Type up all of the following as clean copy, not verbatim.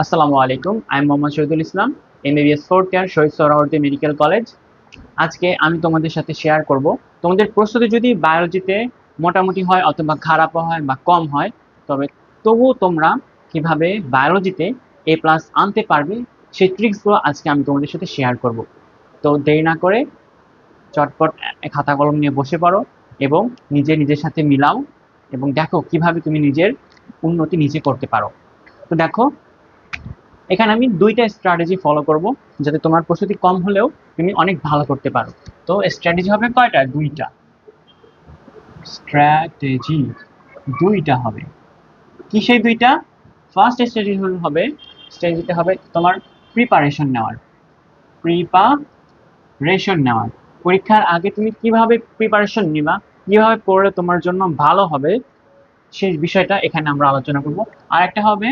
আসসালামু আলাইকুম। আমি Mohammad Shahidul Islam, MBBS fourth year, Shaheed Suhrawardy medical college. আজকে আমি তোমাদের সাথে শেয়ার করব তোমাদের প্রস্তুতি যদি বায়োলজিতে মোটামুটি হয় অথবা খারাপও হয় বা কম হয়, তবে তবুও তোমরা কিভাবে বায়োলজিতে A+ আনতে পারবে সেই ট্রিক্সগুলো আজকে আমি তোমাদের সাথে শেয়ার করব। তো দেরি না করে চটপট খাতা কলম নিয়ে বসে পড়ো এবং নিজের সাথে মিলাও এবং দেখো কিভাবে তুমি নিজের উন্নতি নিজে করতে পারো। তো দেখো, এখানে আমি দুইটা স্ট্র্যাটেজি ফলো করব যাতে তোমার প্রস্তুতি কম হলেও তুমি অনেক ভালো করতে পারো। তো স্ট্র্যাটেজি হবে কয়টা? দুইটা স্ট্র্যাটেজি, দুইটা হবে। কি সেই দুইটা? ফার্স্ট স্ট্র্যাটেজিটা হবে তোমার প্রিপারেশন নেওয়ার। পরীক্ষার আগে তুমি কিভাবে প্রিপারেশন নিবা, কিভাবে পড়লে তোমার জন্য ভালো হবে, সেই বিষয়টা এখানে আমরা আলোচনা করব। আর একটা হবে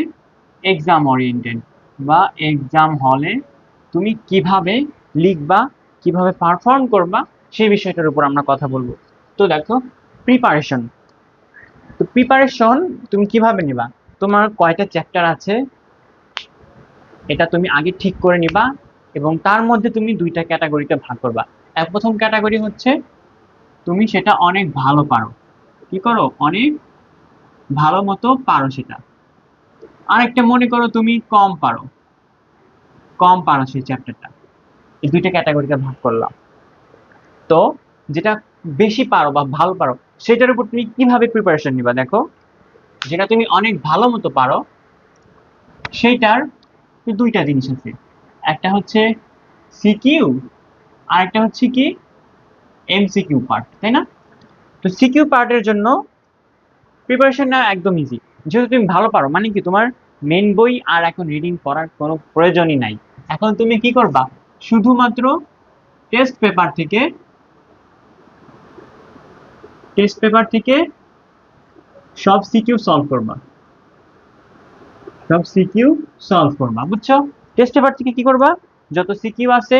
এক্সাম ওরিয়েন্টেড, বা এক্সাম হলে তুমি কিভাবে লিখবা, কিভাবে পারফর্ম করবা, সেই বিষয়টার উপর আমরা কথা বলবো। তো দেখো, প্রিপারেশন। তো প্রিপারেশন তুমি কিভাবে নিবা? তোমার কয়টা চ্যাপ্টার আছে এটা তুমি আগে ঠিক করে নিবা এবং তার মধ্যে তুমি দুইটা ক্যাটাগরিতে ভাগ করবা। প্রথম ক্যাটাগরি হচ্ছে তুমি সেটা অনেক ভালো পারো, কি করো, অনেক ভালো মতো পারো সেটা। আরেকটা মনে করো তুমি কম পারো সেই চ্যাপ্টারটা। এই দুইটা ক্যাটাগরিতে ভাগ করলাম। তো যেটা বেশি পারো বা ভালো পারো সেটার উপর তুমি কিভাবে প্রিপারেশন নিবা? দেখো, যেটা তুমি অনেক ভালো মতো পারো সেইটার দুইটা জিনিস আছে। একটা হচ্ছে সিকিউ, আর একটা হচ্ছে কি এমসিকিউ পার্ট, তাই না? তো সিকিউ পার্টের জন্য প্রিপারেশন নেওয়া একদম ইজি। যেহেতু তুমি ভালো পারো মানে কি, তোমার মেন বই আর এখন রিডিং করার কোনো প্রয়োজনই নাই। এখন তুমি কি করবা? শুধুমাত্র টেস্ট পেপার থেকে টেস্ট পেপার থেকে সব সিকিউ সলভ করবা, বুঝছো? টেস্ট পেপার থেকে কি করবা? যত সিকিউ আছে,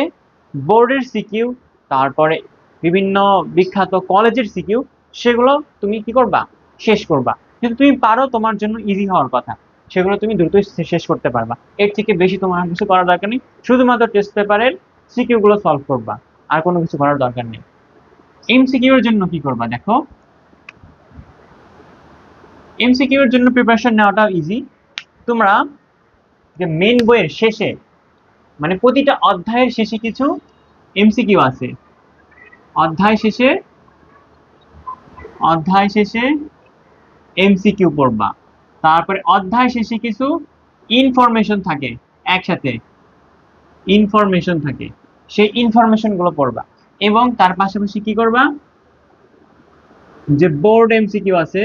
বোর্ডের সিকিউ, তারপরে বিভিন্ন বিখ্যাত কলেজের সিকিউ, সেগুলো তুমি কি করবা? শেষ করবা। যদি তুমি পারো, তোমার জন্য ইজি হওয়ার কথা, সেগুলো তুমি দ্রুতই শেষ করতে পারবা। এর থেকে বেশি তোমার কিছু করার দরকার নেই। শুধুমাত্র টেস্ট পেপারের সিকিউ গুলো সলভ করবা, আর কোনো কিছু করার দরকার নেই। এমসিকিউ এর জন্য কি করবা? দেখো, এমসিকিউ এর জন্য প্রিপারেশন নেওয়াটা ইজি। তোমরা যে মেন বইয়ের শেষে, মানে প্রতিটা অধ্যায়ের শেষে কিছু এমসিকিউ আছে। অধ্যায় শেষে অধ্যায় শেষে এমসিকিউ পড়বা। তারপরে অধ্যায় শেষে কিছু ইনফরমেশন থাকে, একসাথে ইনফরমেশন থাকে, সেই ইনফরমেশন গুলো পড়বা। এবং তার পাশাপাশি কি করবা? যে বোর্ড এমসিকিউ আছে,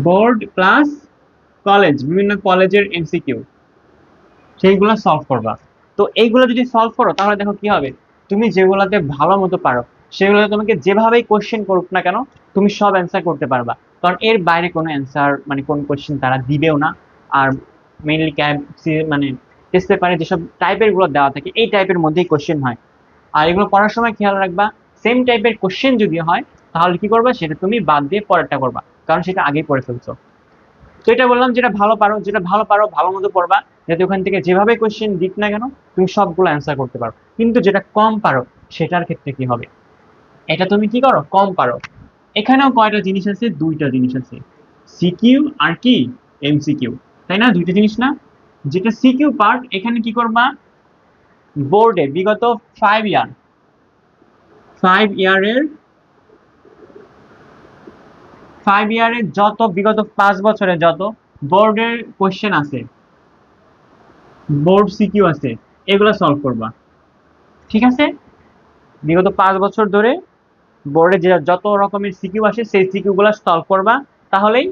বোর্ড প্লাস কলেজ, বিভিন্ন কলেজের এমসিকিউ, সেইগুলো সলভ করবা। তো এইগুলো যদি সলভ করো তাহলে দেখো কি হবে, তুমি যেগুলোতে ভালো মতো পারো সেগুলোতে তোমাকে যেভাবেই কোশ্চেন করুক না কেন, তুমি সব অ্যান্সার করতে পারবা। কারণ এর বাইরে কোনো অ্যান্সার, মানে কোন কোশ্চেন তারা দিবেও না। আর মেইনলি মানে টেস্ট পেপারে যেসব টাইপের গুলো দেওয়া থাকে, এই টাইপের মধ্যেই কোশ্চেন হয়। আর এগুলো করার সময় খেয়াল রাখবা, সেম টাইপের কোশ্চেন যদি হয় তাহলে কি করবা? সেটা তুমি বাদ দিয়ে পরেরটা করবা, কারণ সেটা আগেই পড়ে ফেলছো। তো এটা বললাম, যেটা ভালো পারো ভালো মতো পড়বা, যাতে ওখান থেকে যেভাবে কোশ্চেন দিক না কেন তুমি সবগুলো অ্যান্সার করতে পারো। কিন্তু যেটা কম পারো সেটার ক্ষেত্রে কি হবে? এটা তুমি কি করো? কম পারো। এখানেও কয়টা জিনিস আছে? দুইটা জিনিস আছে, সিকিউ আর কি এমসিকিউ, তাই না? দুইটা জিনিস না? যেটা সিকিউ পার্ট, এখানে কি করবা? বোর্ডে বিগত 5 ইয়ার, 5 ইয়ারের 5 ইয়ারের যত, বিগত 5 বছরের যত বোর্ডের কোশ্চেন আছে, বোর্ড সিকিউ আছে, এগুলো সলভ করবা। ঠিক আছে? বিগত 5 বছর ধরে বোর্ডে যে যত রকমের সিকিউ আসে সেই সিকিউ গুলো সলভ করবা, তাহলেই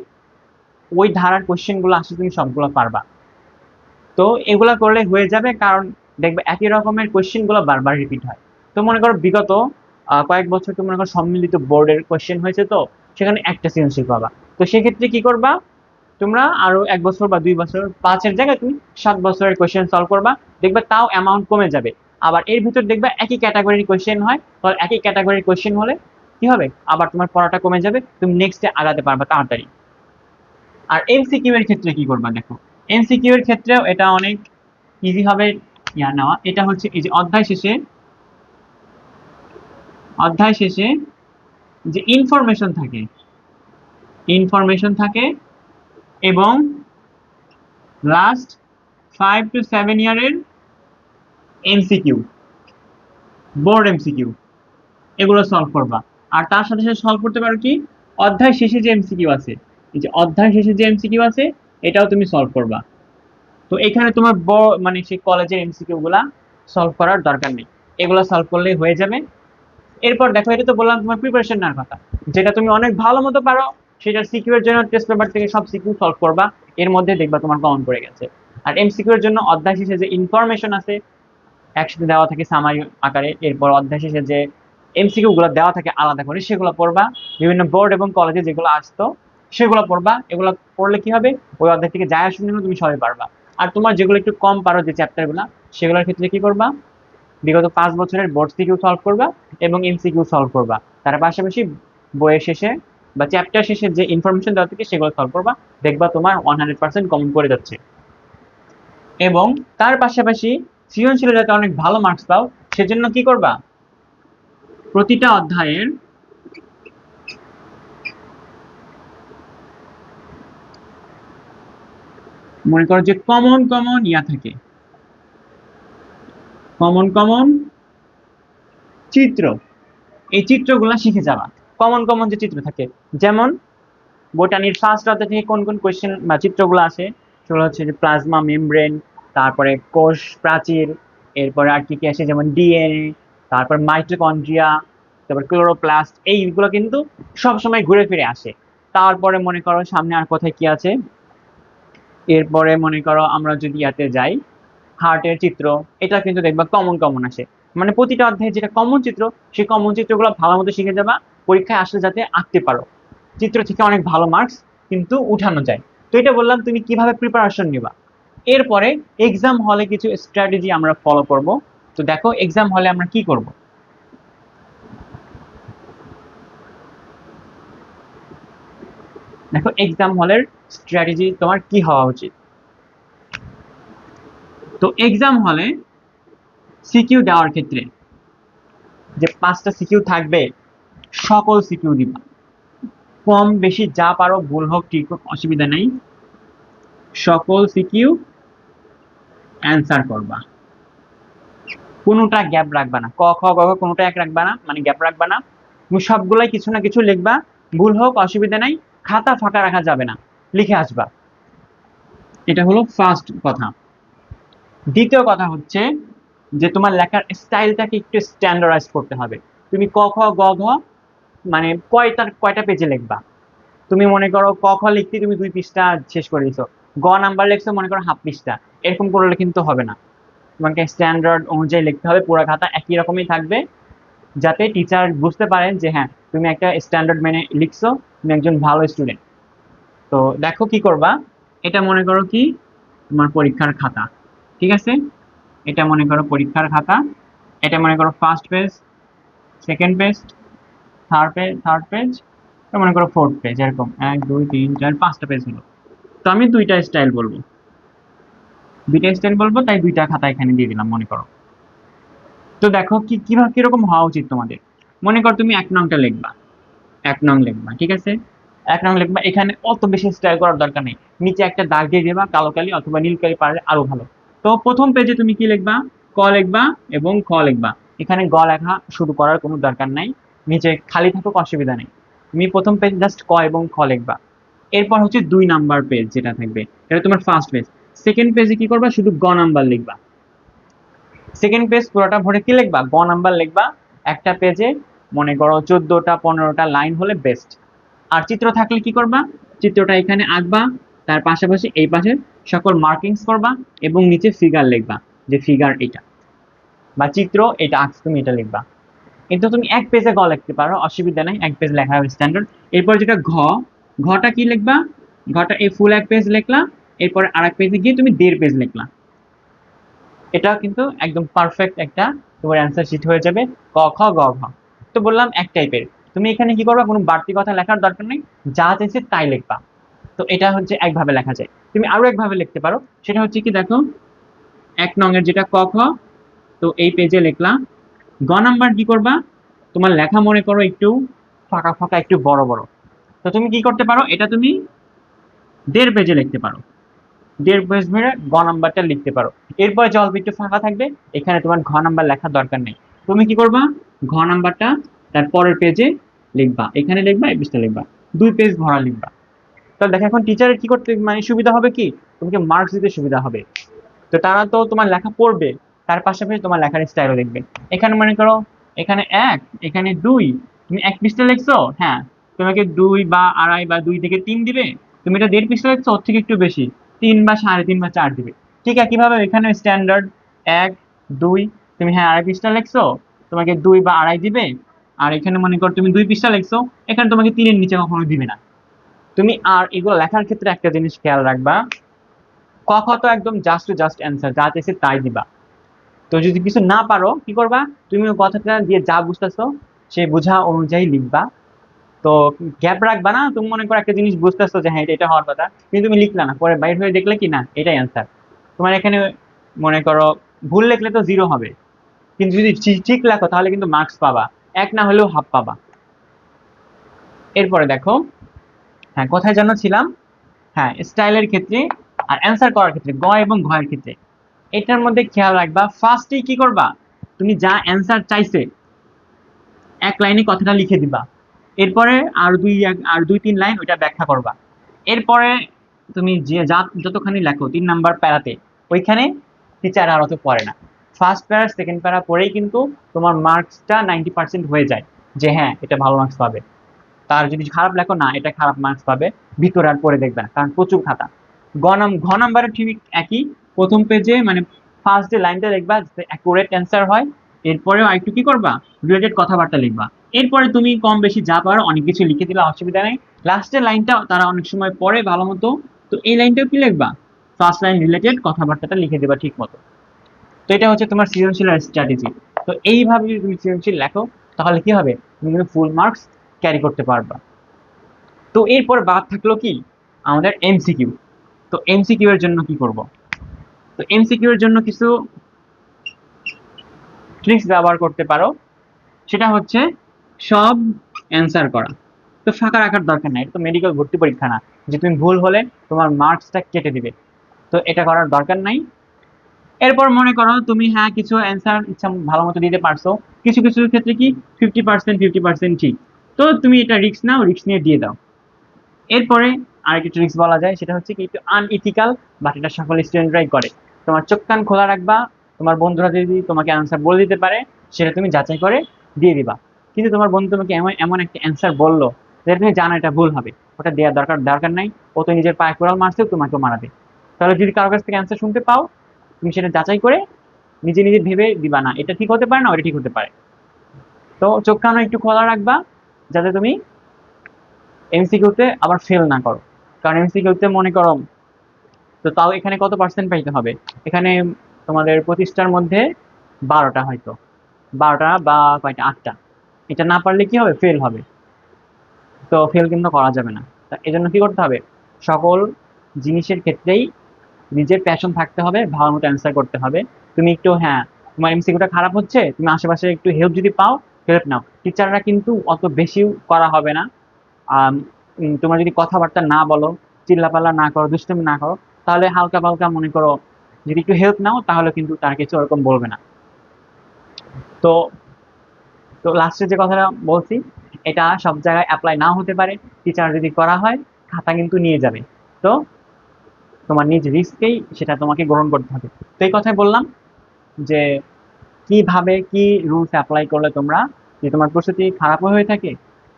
ওই ধারার কোশ্চেন গুলো আসে তুমি সবগুলো পারবা। তো এগুলা করলে হয়ে যাবে, কারণ দেখবে একই রকমের কোশ্চেন গুলো বারবার রিপিট হয়। তো মনে করো বিগত কয়েক বছর তো মনে করো সম্মিলিত বোর্ডের কোশ্চেন হয়েছে, তো সেখানে একটা সৃজনশীল পাবা। তো সেক্ষেত্রে কি করবা? তোমরা আরো 1 বছর বা 2 বছর, 5-এর জায়গায় তুমি 7 বছরের কোয়েশ্চেন সলভ করবা, দেখবে তাও অ্যামাউন্ট কমে যাবে। আবার এর ভিতর দেখবে একই ক্যাটাগরির কোয়েশ্চেন হয়, তাহলে একই ক্যাটাগরির কোয়েশ্চেন হলে কি হবে? আবার তোমার পড়াটা কমে যাবে, তুমি নেক্সটে আগাতে পারবা তাড়াতাড়ি। আর এমসিকিউ এর ক্ষেত্রে কি করবা? দেখো, এমসিকিউ এর ক্ষেত্রেও এটা অনেক ইজি হবে নেওয়া। এটা হচ্ছে এই যে অধ্যায় শেষে যে ইনফরমেশন থাকে এবং লাস্ট 5 to 7 ইয়ারের এমসিকিউ, বোর্ড এমসিকিউ, এগুলো সলভ করবা। আর তার সাথে সাথে সলভ করতে পারো কি অধ্যায় শেষে যে এমসিকিউ আছে, এই যে অধ্যায় শেষে যে এমসিকিউ আছে এটাও তুমি সলভ করবা। তো এখানে তোমার মানে সেই কলেজের এমসিকিউ গুলা সলভ করার দরকার নেই, এগুলো সলভ করলেই হয়ে যাবে। এরপর দেখো, এটা তো বললাম তোমার প্রিপারেশন নেওয়ার কথা, যেটা তুমি অনেক ভালো মতো পারো সেটার সিকিউ এর জন্য টেস্ট পেপার থেকে সব সিকিউ সলভ করবা, এর মধ্যে দেখবা তোমার কমন পড়ে গেছে। আর এমসিকিউ এর জন্য অধ্যায় শেষে যে ইনফরমেশন আছে একসাথে দেওয়া থাকে সামারি আকারে, এরপর অধ্যায় শেষে যে এমসিকিউ গুলো দেওয়া থাকে আলাদা করে সেগুলো পড়বা, বিভিন্ন বোর্ড এবং কলেজে যেগুলো আসতো সেগুলো পড়বা। এগুলো পড়লে কি হবে, ওই অধ্যায় থেকে যায় আসুন তুমি সবাই পারবা। আর তোমার যেগুলো একটু কম পারো যে চ্যাপ্টার গুলা, সেগুলোর ক্ষেত্রে কি করবা, বিগত 5 বছরের বোর্ড সিকিউ সলভ করবা এবং এমসিকিউ সলভ করবা। তার পাশাপাশি বইয়ের শেষে বা চ্যাপ্টার শেষে যে ইনফরমেশন দেওয়া থাকে সেগুলো সলভ করবা, দেখবা তোমার 100% কমন করে যাচ্ছে। এবং তার পাশাপাশি সৃজনশীলে যাতে অনেক ভালো মার্কস পাও সেজন্য কি করবা, প্রতিটা অধ্যায়ের মনে করো যে কমন কমন থাকে, কমন চিত্র, এই চিত্রগুলা শিখে যাবা। কমন কমন যে চিত্র থাকে, যেমন বোটানির ফার্স্ট অধ্যায় থেকে কোন কোন কোয়েশ্চেন বা চিত্রগুলো আসে, সেগুলো হচ্ছে যে প্লাজমা মেমব্রেন, তারপরে কোষ প্রাচীর, এরপরে আর কি কি আসে যেমন ডিএনএ, তারপর মাইটোকন্ড্রিয়া, তারপর ক্লোরোপ্লাস্ট, এইগুলো কিন্তু সবসময় ঘুরে ফিরে আসে। তারপরে মনে করো সামনে আর কোথায় কি আছে, এরপরে মনে করো আমরা যদি ইয়াতে যাই হার্টের চিত্র, এটা কিন্তু দেখবা কমন কমন আসে। মানে প্রতিটা অধ্যায়ে যেটা কমন চিত্র, সেই কমন চিত্রগুলো ভালো মতো শিখে যাবা, পরীক্ষায় আসলে যাতে আঁকতে পারো, চিত্র থেকে অনেক ভালো মার্কস কিন্তু উঠানো যায়। তো এটা বললাম তুমি কিভাবে প্রিপারেশন নিবা। এরপরে এক্সাম হলে কিছু স্ট্র্যাটেজি আমরা ফলো করব। তো দেখো এক্সাম হলে আমরা কি করব, দেখো এক্সাম হলের স্ট্র্যাটেজি তোমার কি হওয়া উচিত। তো এক্সাম হলে সিকিউ দেওয়ার ক্ষেত্রে যে 5টা সিকিউ থাকবে, সকল সিকিউ দিবা, কম বেশি যা পারো, ভুল হোক ঠিক হোক অসুবিধা নেই, সকল সিকিউ অ্যান্সার করবা, কোনোটা গ্যাপ রাখবা না, ক খ গ ঘ কোনোটা এক রাখবা না, মানে গ্যাপ রাখবা না, তুমি সবগুলাই কিছু না কিছু লিখবা, ভুল হোক অসুবিধা নাই, খাতা ফাঁকা রাখা যাবে না, লিখে আসবা। এটা হলো ফার্স্ট কথা। দ্বিতীয় কথা হচ্ছে যে তোমার লেখার স্টাইলটাকে একটু স্ট্যান্ডার্ডাইজ করতে হবে। তুমি ক খ গ ঘ মানে কয়টা পেজে লিখবা, তুমি মনে করো ক খ লিখতে তুমি 2 পৃষ্ঠা শেষ করে দিছো, গ নাম্বার লিখছো মনে করো হাফ পৃষ্ঠা, এরকম করলে কিন্তু হবে না। তোমাকে স্ট্যান্ডার্ড অনুযায়ী লিখতে হবে, পুরো খাতা একই রকমই থাকবে, যাতে টিচার বুঝতে পারেন যে হ্যাঁ তুমি একটা স্ট্যান্ডার্ড মেনে লিখছো, তুমি একজন ভালো স্টুডেন্ট। তো দেখো কি করবা, এটা মনে করো কি তোমার পরীক্ষার খাতা, ঠিক আছে, এটা মনে করো পরীক্ষার খাতা, এটা মনে করো first page, second page, third page, মনে করো ফোর্থ পেজ, এরকম 1 2 3 4 5টা পেজ হলো। তো আমি দুইটা স্টাইল বলবো, তাই 2টা খাতা এখানে দিয়ে দিলাম মনে করো। তো দেখো কিভাবে কিরকম হওয়া উচিত তোমাদের। মনে করো তুমি 1 নংটা লিখবা, 1 নং লিখবা, ঠিক আছে, 1 নং লিখবা, এখানে অত বেশি স্টাইল করার দরকার নেই, নিচে একটা দাগ দিয়ে দেবা কালো কালি অথবা নীল কালি পারলে আরো ভালো। তো প্রথম পেজে তুমি কি লিখবা, ক লিখবা এবং খ লিখবা, এখানে গ লেখা শুরু করার কোনো দরকার নাই, নিচে খালি থাকুক অসুবিধা নেই, তুমি প্রথম পেজ জাস্ট ক এবং খ লিখবা। এরপর হচ্ছে 2 নাম্বার পেজ যেটা থাকবে, এটা তোমার ফার্স্ট পেজ। সেকেন্ড পেজে কি করবা, শুধু গ নাম্বার লিখবা, সেকেন্ড পেজ পুরোটা ভরে কি লিখবা, গ নাম্বার লিখবা। একটা পেজে মনে করো 14টা 15টা লাইন হলে বেস্ট। আর চিত্র থাকলে কি করবা, চিত্রটা এখানে আঁকবা, তার পাশাপাশি এই পাশে সকল মার্কিংস করবা এবং নিচে ফিগার লিখবা, যে ফিগার এটা বা চিত্র এটা আঁকছো তুমি এটা লিখবা। কিন্তু তুমি 1 পেজে গ লিখতে পারো, অসুবিধা নেই, 1 পেজ লেখা হবে স্ট্যান্ডার্ড। এরপর যেটা ঘটা কি লিখবা, ঘটা এই ফুল 1 পেজ লিখলা, এরপর আরেক পেজে গিয়ে তুমি 1.5 পেজ লিখলা, এটা কিন্তু একদম পারফেক্ট একটা তোমার অ্যান্সার শিট হয়ে যাবে, ক খ গ ঘ। তো বললাম এক টাইপের, তুমি এখানে কি করবা, কোনো বাড়তি কথা লেখার দরকার নেই, যা চাইছে তাই লিখবা। তো এটা হচ্ছে একভাবে লেখা যায়। তুমি আরো একভাবে লিখতে পারো, সেটা হচ্ছে কি দেখো, 1 নং এর যেটা ক খ, তো এই পেজে লিখলাম। গ নাম্বার কি করবা, তোমার লেখা মনে করো একটু ফাঁকা ফাঁকা, একটু বড় বড়। তো তুমি কি করতে পারো, এটা তুমি 1.5 পেজে লিখতে পারো, 1.5 পেজ ভরে গ নাম্বারটা লিখতে পারো। এরপরে যে অল্প একটু ফাঁকা থাকবে, এখানে তোমার ঘ নাম্বার লেখার দরকার নেই। তুমি কি করবা, ঘ নাম্বারটা তার পরের পেজে লিখবা, এখানে লিখবা, এই পেজটা লিখবা, 2 পেজ ভরা লিখবা। তাহলে দেখো এখন টিচারের কি করতে মানে সুবিধা হবে, কি তোমাকে মার্কস দিতে সুবিধা হবে। তো তারা তো তোমার লেখা পড়বে, তার পাশাপাশি তোমার লেখার স্টাইলও দেখবে। এখানে মনে করো, এখানে 1, এখানে 2, তুমি 1 পৃষ্ঠা লিখছো, হ্যাঁ, তোমাকে 2 বা 2.5 বা 2 থেকে 3 দিবে। তুমি এটা 1.5 পৃষ্ঠা লিখছো, ওর থেকে একটু বেশি, 3 বা 3.5 বা 4 দিবে। ঠিক একইভাবে এখানে স্ট্যান্ডার্ড 1, 2, তুমি হ্যাঁ 2.5 পৃষ্ঠা লিখছো, তোমাকে 2 বা 2.5 দিবে। আর এখানে মনে করো তুমি 2 পৃষ্ঠা লিখছো, এখানে তোমাকে 3-এর নিচে কখনো দিবে না। তুমি আর এগুলো লেখার ক্ষেত্রে একটা জিনিস খেয়াল রাখবা, ক খ তো একদম জাস্ট টু জাস্ট অ্যান্সার, যা চাইছে তাই দিবা। তো যদি কিছু না পারো কি করবা, তুমি ওই কথাটা দিয়ে যা বুঝতেছো সেই বোঝা অনুযায়ী লিখবা। তো গ্যাপ রাখবা না, তুমি মনে করো একটা জিনিস বুঝতেছো যে হ্যাঁ এটা এটা হওয়ার কথা, কিন্তু তুমি লিখলা না, পরে বাইর হয়ে দেখলে কি না এটাই অ্যান্সার। তোমার এখানে মনে করো ভুল লিখলে তো 0 হবে, কিন্তু যদি ঠিক লেখো তাহলে কিন্তু মার্কস পাবা, 1 না হলেও হাফ পাবা। এরপরে দেখো, হ্যাঁ কোথায় যেন ছিলাম, হ্যাঁ স্টাইলের ক্ষেত্রে আর অ্যান্সার করার ক্ষেত্রে, গ এবং ঘ এর ক্ষেত্রে এটার মধ্যে খেয়াল রাখবা, ফার্স্টেই কি করবা, তুমি যা অ্যান্সার চাইছে 1 লাইনে কথাটা লিখে দিবা। এরপরে আর 2-3 লাইন ওইটা ব্যাখ্যা করবা। এরপরে তুমি যে যতখানি লেখো 3 নাম্বার প্যারাতে, ওইখানে টিচার আর অত পড়ে না। ফার্স্ট প্যারা সেকেন্ড প্যারা পরেই কিন্তু তোমার মার্কসটা 90% হয়ে যায়, যে হ্যাঁ এটা ভালো মার্কস পাবে। তার যদি খারাপ লেখো, না এটা খারাপ মার্কস পাবে, ভিতরে আর পড়ে দেখবে না, কারণ প্রচুর খাতা। ঘ নাম্বারে ঠিক একই, প্রথম পেজে মানে ফার্স্ট যে লাইনটা লিখবা যাতে অ্যাকুরেট অ্যান্সার হয়। এরপরেও আরেকটু কি করবা, রিলেটেড কথাবার্তা লিখবা। এরপরে তুমি কম বেশি যা পারো অনেক কিছু লিখে দিলে অসুবিধা নেই। লাস্টের লাইনটা তারা অনেক সময় পড়ে ভালো মতো, তো এই লাইনটাও কি লিখবা, ফার্স্ট লাইন রিলেটেড কথাবার্তাটা লিখে দেবা ঠিক মতো। তো এটা হচ্ছে তোমার সৃজনশীল স্ট্র্যাটেজি। তো এইভাবে যদি তুমি সৃজনশীল লেখো, তাহলে কি হবে, তুমি কিন্তু ফুল মার্কস ক্যারি করতে পারবা। তো এরপর বাদ থাকলো কি, আমাদের এমসিকিউ। তো এমসিকিউ এর জন্য কি করব, তো এমসিকিউ এর জন্য কিছু ট্রিক্স ব্যবহার করতে পারো। সেটা হচ্ছে সব অ্যান্সার করা। তো ফাঁকা রাখার দরকার নাই, এটা তো মেডিকেল ভর্তি পরীক্ষা না যে তুমি ভুল হলে তোমার মার্কসটা কেটে দিবে। তো এটা করার দরকার নাই। এরপর মনে করো তুমি হ্যাঁ কিছু অ্যান্সার ইচ্ছা ভালো মতো দিতে পারছো, কিছু কিছু ক্ষেত্রে কি 50% ঠিক, তো তুমি এটা রিস্ক নাও, রিস্ক নিয়ে দিয়ে দাও। এরপরে আরেকটা ট্রিক্স বলা যায়, সেটা হচ্ছে কি একটু আনইথিক্যাল, বাট এটা সকল স্টুডেন্টরাই করে। তোমার চোখ কান খোলা রাখবা, তোমার বন্ধুরা যদি তোমাকে অ্যান্সার বলে দিতে পারে, সেটা তুমি যাচাই করে দিয়ে দিবা। কিন্তু তোমার বন্ধু তোমাকে এমন এমন একটা অ্যান্সার বললো যেটা তুমি জানো এটা ভুল হবে, ওটা দেওয়ার দরকার দরকার নাই। ও তো নিজের পায়ে কোড়াল মারছেও তোমাকেও মারাবে। তাহলে যদি কারো কাছ থেকে অ্যান্সার শুনতে পাও, তুমি সেটা যাচাই করে নিজে নিজে ভেবে দিবা, না এটা ঠিক হতে পারে না ওটা ঠিক হতে পারে। তো চোখ কানও একটু খোলা রাখবা, যাতে তুমি এমসিকিউতে আবার ফেল না করো। কারণ এমসিকিউতে মনে করো, তো তাও এখানে কত পার্সেন্ট পাইতে হবে, এখানে তোমাদের 25টার মধ্যে 12টা হয়তো, 12টা বা কয়টা 8টা, এটা না পারলে কি হবে, ফেল হবে। তো ফেল কিন্তু করা যাবে না। তা এই জন্য কি করতে হবে, সকল জিনিসের ক্ষেত্রেই নিজের প্যাশন থাকতে হবে, ভালো মতো অ্যান্সার করতে হবে। তুমি একটু হ্যাঁ, তোমার এমসিকিউটা খারাপ হচ্ছে, তুমি আশেপাশে একটু হেল্প যদি পাও, হেল্প নাও। টিচাররা কিন্তু অত বেশি করা হবে না। তোমরা যদি কথাবার্তা না বলো, চিল্লাপাল্লা না করো, দুষ্টুমি না করো, তাহলে হালকা পালকা মনে করো যদি একটু হেল্প নাও, তাহলে কিন্তু তার কিছু ওরকম বলবে না। তো তো লাস্টে যে কথাটা বলছি, এটা সব জায়গায় অ্যাপ্লাই নাও হতে পারে। টিচার যদি করা হয়, খাতা কিন্তু নিয়ে যাবে। তো তোমার নিজ রিস্কেই সেটা তোমাকে গ্রহণ করতে হবে। তো এই কথাই বললাম যে কিভাবে কি রুলস অ্যাপ্লাই করলে তোমরা, যে তোমার প্রস্তুতি খারাপও হয়ে থাকে,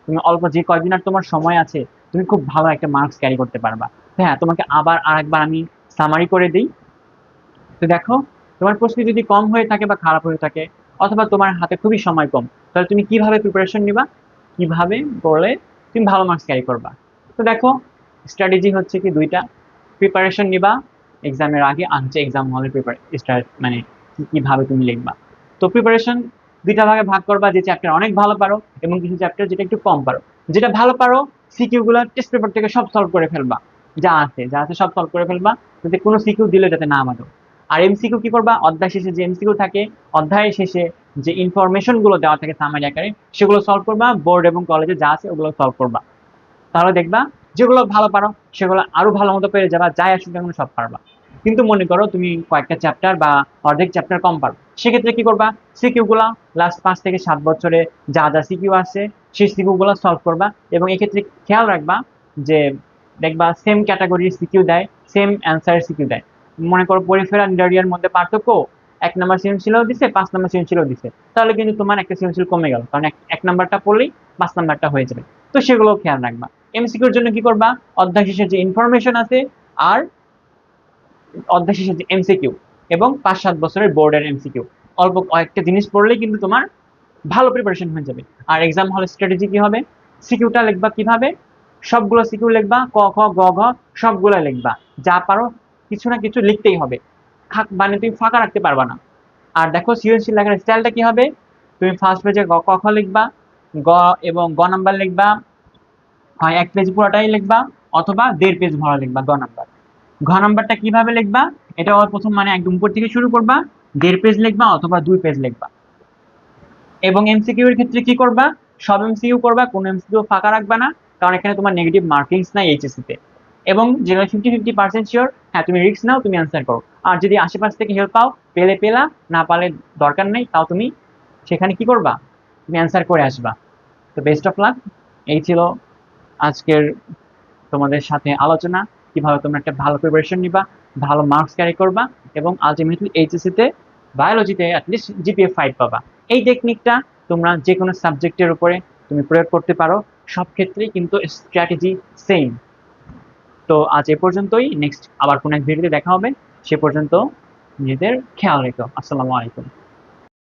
তুমি অল্প যে কয়দিন আর তোমার সময় আছে, তুমি খুব ভালো একটা মার্কস ক্যারি করতে পারবা। তো হ্যাঁ, তোমাকে আবার আরেকবার আমি সামারি করে দিই। তো দেখো, তোমার প্রস্তুতি যদি কম হয়ে থাকে বা খারাপ হয়ে থাকে, অথবা তোমার হাতে খুবই সময় কম, তাহলে তুমি কিভাবে প্রিপারেশন নিবা, কিভাবে করলে তুমি ভালো মার্কস ক্যারি করবা। তো দেখো, স্ট্র্যাটেজি হচ্ছে কি দুইটা, প্রিপারেশন নিবা এক্সামের আগে, আর হচ্ছে এক্সাম হলে মানে কিভাবে তুমি লিখবা। তো প্রিপারেশন দুইটা ভাগে ভাগ করবা, যে চ্যাপ্টার অনেক ভালো পারো এবং কিছু চ্যাপ্টার যেটা একটু কম পারো। যেটা ভালো পারো, সিকিউ গুলা টেস্ট পেপার থেকে সব সলভ করে ফেলবা। যা আছে সব সলভ করে ফেলবা, যাতে কোনো সিকিউ দিলে যাতে না আমাদের। আর এমসিকিউ কি করবা, অধ্যায় শেষে যে এমসিকিউ থাকে, অধ্যায়ের শেষে যে ইনফরমেশন গুলো দেওয়া থাকে সামারি আকারে, সেগুলো সলভ করবা, বোর্ড এবং কলেজে যা আছে ওগুলো সলভ করবা। তাহলে দেখবা যেগুলো ভালো পারো সেগুলো আরো ভালো মতো পেরে যাবা, যাই আসুক না কেন সব পারবা। কিন্তু মনে করো তুমি কয়েকটা চ্যাপ্টার বা অর্ধেক চ্যাপ্টার কম পারো, সেক্ষেত্রে কি করবা, সিকিউ গুলা লাস্ট 5 থেকে 7 বছরে যা যা সিকিউ আছে সেই সিকিউ গুলা সলভ করবা। এবং এক্ষেত্রে খেয়াল রাখবা যে দেখবা সেম ক্যাটাগরির সিকিউ দেয়, সেম অ্যান্সারের সিকিউ দেয়। মনে করো পরিফেরা নিডারিয়ার মধ্যে পার্থক্য, 1 নম্বর সৃজনশীলও দিছে, 5 নম্বর সৃজনশীলও দিছে, তাহলে কিন্তু তোমার একটা সৃজনশীল কমে গেল, কারণ এক নাম্বারটা পড়লেই 5 নাম্বারটা হয়ে যাবে। তো সেগুলো খেয়াল রাখবা। এমসিকিউর জন্য কি করবা, অধ্যায় শেষে যে ইনফরমেশন আছে, আর অধ্যায় শেষে যে এমসিকিউ, এবং 5-7 বছরের বোর্ডের এমসিকিউ, অল্প কয়েকটা জিনিস পড়লেই কিন্তু তোমার ভালো প্রিপারেশন হয়ে যাবে। আর এক্সাম হল স্ট্র্যাটেজি কি হবে, সিকিউটা লিখবা কিভাবে, সবগুলো সিকিউ লিখবা, ক খ গ ঘ সবগুলো লিখবা, যা পারো কিছু না কিছু লিখতেই হবে, মানে তুমি ফাঁকা রাখতে পারবা না। আর দেখো সৃজনশীল লেখার স্টাইলটা কি হবে, তুমি ফার্স্ট পেজে ক খ লিখবা, গ এবং গ নাম্বার লিখবা, হয় 1 পেজ পুরোটাই লিখবা, অথবা 1.5 পেজ ভরা লিখবা গ নাম্বার। ঘ নাম্বারটা কিভাবে লিখবা, এটা প্রথম মানে একদম উপর থেকে শুরু করবা, 1.5 পেজ লিখবা অথবা 2 পেজ লিখবা। এবং এমসিকিউ এর ক্ষেত্রে কি করবা, সব এমসিকিউ করবা, কোনো এমসিকিউ ফাঁকা রাখবা না, কারণ এখানে তোমার নেগেটিভ মার্কিংস নাই এইচএসসি তে। এবং যেগুলো 50-50% শিওর, হ্যাঁ তুমি রিস্ক নাও, তুমি অ্যান্সার করো। আর যদি আশেপাশ থেকে হেল্প পাও, পেলে পেলা, না পালে দরকার নেই, তাও তুমি সেখানে কি করবা, তুমি অ্যান্সার করে আসবা। তো বেস্ট অফ লাক। এই ছিল আজকের তোমাদের সাথে আলোচনা, কিভাবে তোমরা একটা ভালো প্রিপারেশন নিবা, ভালো মার্কস ক্যারি করবা, এবং আলটিমেটলি এইচএসসি তে বায়োলজিতে অ্যাটলিস্ট জিপিএ 5 পাবা। এই টেকনিকটা তোমরা যে কোনো সাবজেক্টের উপরে তুমি প্রয়োগ করতে পারো, সব ক্ষেত্রেই কিন্তু স্ট্র্যাটেজি সেম। তো আজ এ পর্যন্তই, নেক্সট আবার কোনো এক ভিডিওতে দেখা হবে, সে পর্যন্ত নিজেদের খেয়াল রেখো। আসসালামু আলাইকুম।